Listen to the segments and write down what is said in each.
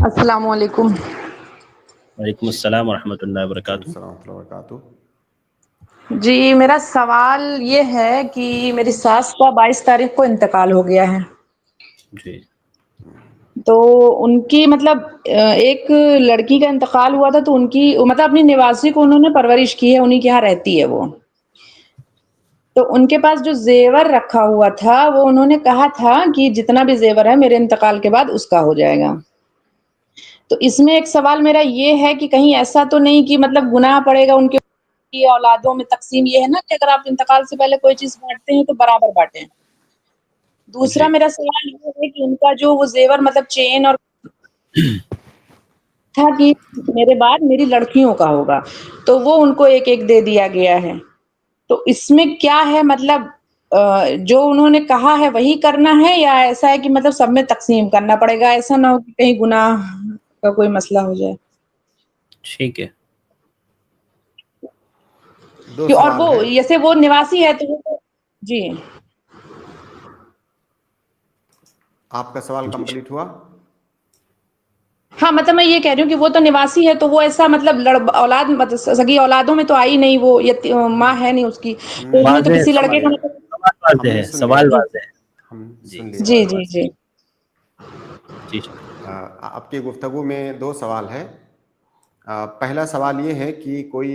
السلام علیکم۔ وعلیکم السلام ورحمۃ اللہ وبرکاتہ۔ السلام ورحمۃ اللہ وبرکاتہ۔ جی میرا سوال یہ ہے کہ میری ساس کا 22 تاریخ کو انتقال ہو گیا ہے، جی تو ان کی مطلب ایک لڑکی کا انتقال ہوا تھا، تو ان کی مطلب اپنی نواسی کو انہوں نے پرورش کی ہے، انہی کے یہاں رہتی ہے وہ، تو ان کے پاس جو زیور رکھا ہوا تھا وہ انہوں نے کہا تھا کہ جتنا بھی زیور ہے میرے انتقال کے بعد اس کا ہو جائے گا۔ تو اس میں ایک سوال میرا یہ ہے کہ کہیں ایسا تو نہیں کہ مطلب گناہ پڑے گا ان کے اولادوں میں؟ تقسیم یہ ہے نا کہ اگر آپ انتقال سے پہلے کوئی چیز بانٹتے ہیں تو برابر بانٹیں۔ دوسرا جی میرا سوال یہ ہے کہ ان کا جو وہ زیور مطلب چین اور تھا کہ میرے بعد میری لڑکیوں کا ہوگا، تو وہ ان کو ایک ایک دے دیا گیا ہے، تو اس میں کیا ہے مطلب جو انہوں نے کہا ہے وہی کرنا ہے، یا ایسا ہے کہ مطلب سب میں تقسیم کرنا پڑے گا؟ ایسا نہ ہو کہ کہیں گناہ کا کوئی مسئلہ ہو جائے۔ ٹھیک ہے۔ دو اور سوال وہ ہیں، جیسے وہ نواسی ہے تو جی آپ کا سوال جی کمپلیٹ ہوا؟ ہاں، مطلب میں یہ کہہ رہی ہوں کہ وہ تو نواسی ہے، تو وہ ایسا مطلب اولاد مطلب سگی اولادوں میں تو آئی نہیں، وہ ماں ہے نہیں اس کی، تو اس میں تو واضح ہے، کسی لڑکے کا سمجھ مطلب سوال ہم واضح نے ہے، سن لیا، سوال جی واضح ہے۔ ہم جی سن لیا۔ جی سوال جی واضح جی ہے۔ جی آپ کی گفتگو میں دو سوال ہیں۔ پہلا سوال یہ ہے کہ کوئی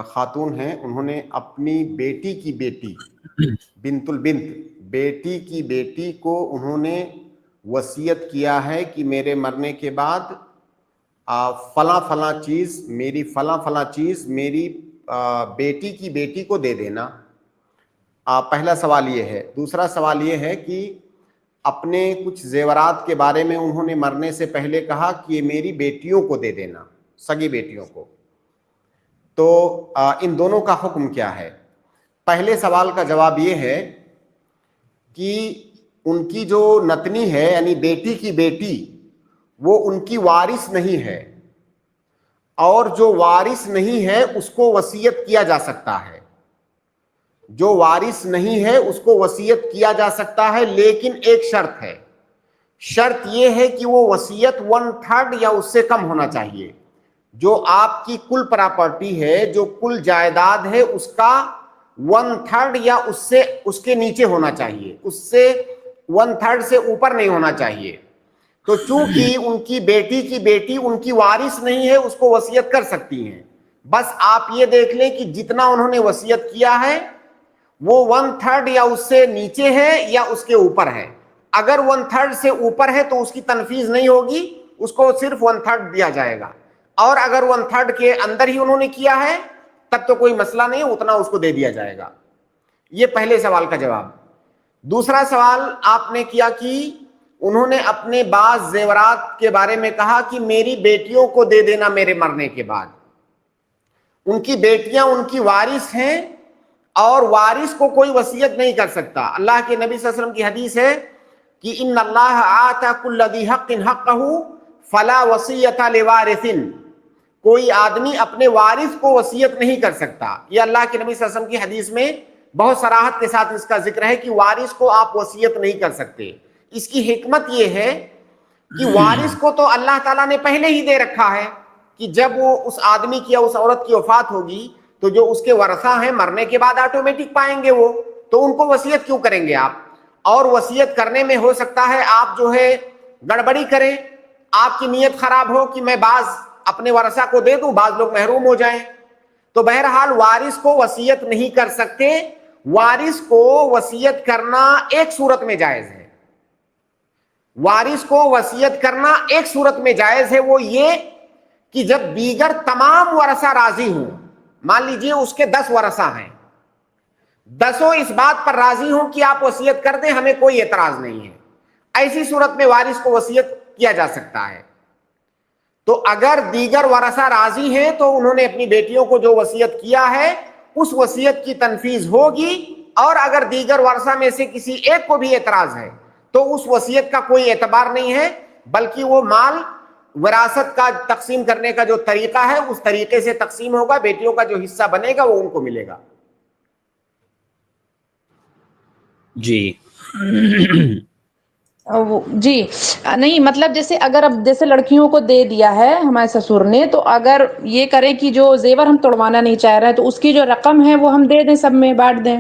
خاتون ہیں، انہوں نے اپنی بیٹی کی بیٹی بنت البنت بیٹی کی بیٹی کو انہوں نے وصیت کیا ہے کہ میرے مرنے کے بعد فلاں فلاں چیز میری فلاں فلاں چیز میری بیٹی کی بیٹی کو دے دینا۔ پہلا سوال یہ ہے۔ دوسرا سوال یہ ہے کہ اپنے کچھ زیورات کے بارے میں انہوں نے مرنے سے پہلے کہا کہ یہ میری بیٹیوں کو دے دینا، سگی بیٹیوں کو، تو ان دونوں کا حکم کیا ہے؟ پہلے سوال کا جواب یہ ہے کہ ان کی جو نتنی ہے یعنی بیٹی کی بیٹی، وہ ان کی وارث نہیں ہے، اور جو وارث نہیں ہے اس کو وصیت کیا جا سکتا ہے۔ جو وارث نہیں ہے اس کو وصیت کیا جا سکتا ہے، لیکن ایک شرط ہے۔ شرط یہ ہے کہ وہ وصیت 1/3 یا اس سے کم ہونا چاہیے۔ جو آپ کی کل پراپرٹی ہے، جو کل جائیداد ہے، اس کا 1/3 یا اس کے نیچے ہونا چاہیے، اس سے 1/3 سے اوپر نہیں ہونا چاہیے۔ تو چونکہ ان کی بیٹی کی بیٹی ان کی وارث نہیں ہے، اس کو وصیت کر سکتی ہیں۔ بس آپ یہ دیکھ لیں کہ جتنا انہوں نے وصیت کیا ہے وہ 1/3 یا اس سے نیچے ہے یا اس کے اوپر ہے۔ اگر 1/3 سے اوپر ہے تو اس کی تنفیذ نہیں ہوگی، اس کو صرف 1/3 دیا جائے گا، اور اگر 1/3 کے اندر ہی انہوں نے کیا ہے تب تو کوئی مسئلہ نہیں، اتنا اس کو دے دیا جائے گا۔ یہ پہلے سوال کا جواب۔ دوسرا سوال آپ نے کیا کہ انہوں نے اپنے بعض زیورات کے بارے میں کہا کہ میری بیٹیوں کو دے دینا میرے مرنے کے بعد۔ ان کی بیٹیاں ان کی وارث ہیں، اور وارث کو کوئی وصیت نہیں کر سکتا۔ اللہ کے نبی صلی اللہ علیہ وسلم کی حدیث ہے کہ ان اللہ آتا کل ذی حق حقہ فلا وصیۃ لوارث۔ کوئی آدمی اپنے وارث کو وصیت نہیں کر سکتا۔ یہ اللہ کے نبی صلی اللہ علیہ وسلم کی حدیث میں بہت صراحت کے ساتھ اس کا ذکر ہے کہ وارث کو آپ وصیت نہیں کر سکتے۔ اس کی حکمت یہ ہے کہ وارث کو تو اللہ تعالیٰ نے پہلے ہی دے رکھا ہے کہ جب وہ اس آدمی کی یا اس عورت کی وفات ہوگی تو جو اس کے ورثہ ہیں مرنے کے بعد آٹومیٹک پائیں گے وہ، تو ان کو وصیت کیوں کریں گے آپ؟ اور وصیت کرنے میں ہو سکتا ہے آپ جو ہے گڑبڑی کریں، آپ کی نیت خراب ہو کہ میں بعض اپنے ورثہ کو دے دوں، بعض لوگ محروم ہو جائیں، تو بہرحال وارث کو وصیت نہیں کر سکتے۔ وارث کو وصیت کرنا ایک صورت میں جائز ہے۔ وارث کو وصیت کرنا ایک صورت میں جائز ہے، وہ یہ کہ جب دیگر تمام ورثہ راضی ہوں۔ مان لیجئے اس کے 10 ورثہ ہیں، 10 اس بات پر راضی ہوں کہ آپ وصیت کر دیں، ہمیں کوئی اعتراض نہیں ہے، ایسی صورت میں وارث کو وصیت کیا جا سکتا ہے۔ تو اگر دیگر ورثہ راضی ہیں تو انہوں نے اپنی بیٹیوں کو جو وصیت کیا ہے اس وصیت کی تنفیذ ہوگی، اور اگر دیگر ورثہ میں سے کسی ایک کو بھی اعتراض ہے تو اس وصیت کا کوئی اعتبار نہیں ہے، بلکہ وہ مال وراثت کا تقسیم کرنے کا جو طریقہ ہے اس طریقے سے تقسیم ہوگا، بیٹیوں کا جو حصہ بنے گا وہ ان کو ملے گا۔ جی جی نہیں مطلب جیسے اگر اب جیسے لڑکیوں کو دے دیا ہے ہمارے سسر نے تو اگر یہ کرے کہ جو زیور ہم توڑوانا نہیں چاہ رہے تو اس کی جو رقم ہے وہ ہم دے دیں سب میں بانٹ دیں.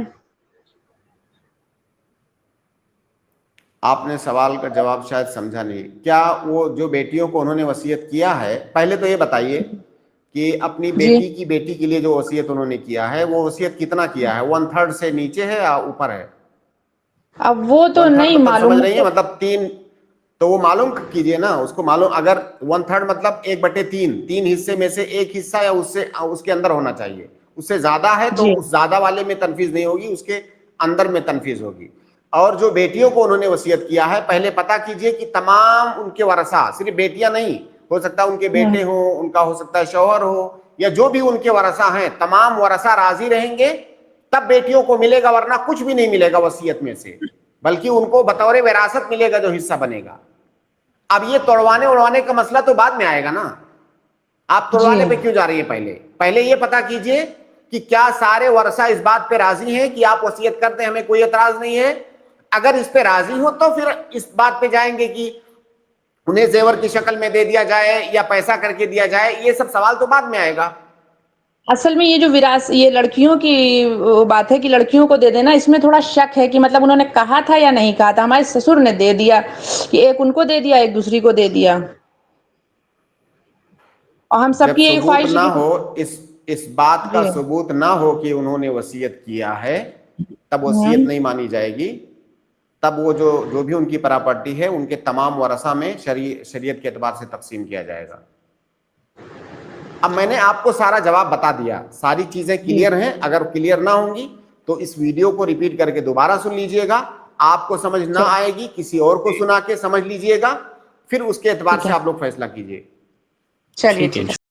آپ نے سوال کا جواب شاید سمجھا نہیں. کیا وہ جو بیٹیوں کو انہوں نے وصیت کیا ہے, پہلے تو یہ بتائیے کہ اپنی جی بیٹی کی بیٹی کے لیے جو وصیت انہوں نے کیا ہے وہ وصیت کتنا کیا ہے؟ 1/3 سے نیچے ہے یا اوپر ہے؟ اب وہ تو 1/3 نہیں مطلب سمجھ معلوم. رہی ہیں, مطلب 3. تو وہ معلوم کیجئے نا, اس کو معلوم. اگر 1/3 مطلب 1/3, 3 حصے میں سے ایک حصہ یا اس کے اندر ہونا چاہیے. اس سے زیادہ ہے تو جی اس زیادہ والے میں تنفیذ نہیں ہوگی, اس کے اندر میں تنفیذ ہوگی. اور جو بیٹیوں کو انہوں نے وصیت کیا ہے, پہلے پتا کیجئے کہ تمام ان کے ورثہ, صرف بیٹیاں نہیں, ہو سکتا ہے ان کے بیٹے ہوں, ان کا ہو سکتا ہے شوہر ہو, یا جو بھی ان کے ورثہ ہیں, تمام ورثہ راضی رہیں گے تب بیٹیوں کو ملے گا, ورنہ کچھ بھی نہیں ملے گا وصیت میں سے, بلکہ ان کو بطور وراثت ملے گا جو حصہ بنے گا. اب یہ توڑوانے اڑوانے کا مسئلہ تو بعد میں آئے گا نا, آپ جی توڑوانے پہ کیوں جا رہی ہیں؟ پہلے یہ پتا کیجئے کہ کیا سارے ورثہ اس بات پہ راضی ہیں کہ آپ وصیت کرتے ہیں, ہمیں کوئی اعتراض نہیں ہے. اگر اس پہ راضی ہو تو پھر اس بات پہ جائیں گے کہ انہیں زیور کی شکل میں دے دیا جائے یا پیسہ کر کے دیا جائے. یہ سب سوال تو بعد میں آئے گا. اصل میں یہ جو یہ لڑکیوں کی بات ہے کہ لڑکیوں کو دے دینا, اس میں تھوڑا شک ہے کہ مطلب انہوں نے کہا تھا یا نہیں کہا تھا. ہمارے سسر نے دے دیا کہ ایک ان کو دے دیا ایک دوسری کو دے دیا, اور ہم سب جب کی یہی ثبوت خواہش نہ ہے ہو, اس بات کا جی ثبوت نہ ہو کہ انہوں نے وصیت کیا ہے, تب وصیت نہیں مانی جائے گی. تب وہ جو بھی ان کی پراپرٹی ہے ان کے تمام ورثہ میں شریعت کے اعتبار سے تقسیم کیا جائے گا. اب میں نے آپ کو سارا جواب بتا دیا, ساری چیزیں جی کلیئر ہیں. اگر کلیئر نہ ہوں گی تو اس ویڈیو کو ریپیٹ کر کے دوبارہ سن لیجئے گا. آپ کو سمجھ نہ آئے گی, کسی اور کو سنا کے سمجھ لیجئے گا, پھر اس کے اعتبار ٹھیک سے ہے, آپ لوگ فیصلہ کیجئے. چلیے ٹھیک ہے. ٹھیک ہے.